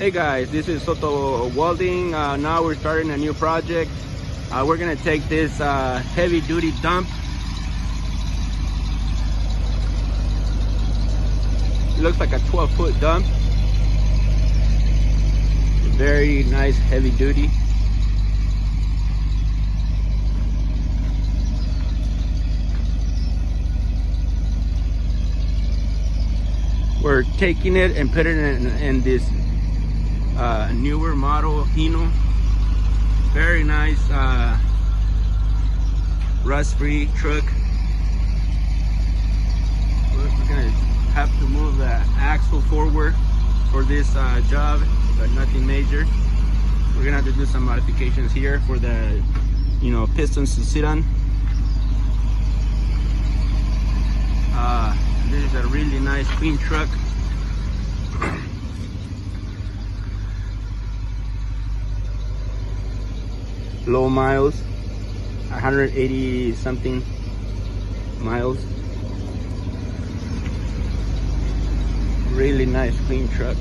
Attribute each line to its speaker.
Speaker 1: Hey guys, this is Soto Welding. Now we're starting a new project. We're gonna take this heavy duty dump. It looks like a 12-foot dump. Very nice heavy duty. We're taking it and putting it in this newer model Hino. Very nice rust-free truck. We're gonna have to move the axle forward for this job, but nothing major. We're gonna have to do some modifications here for the pistons to sit on. This is a really nice clean truck. Low miles, 180 something miles. Really nice clean truck.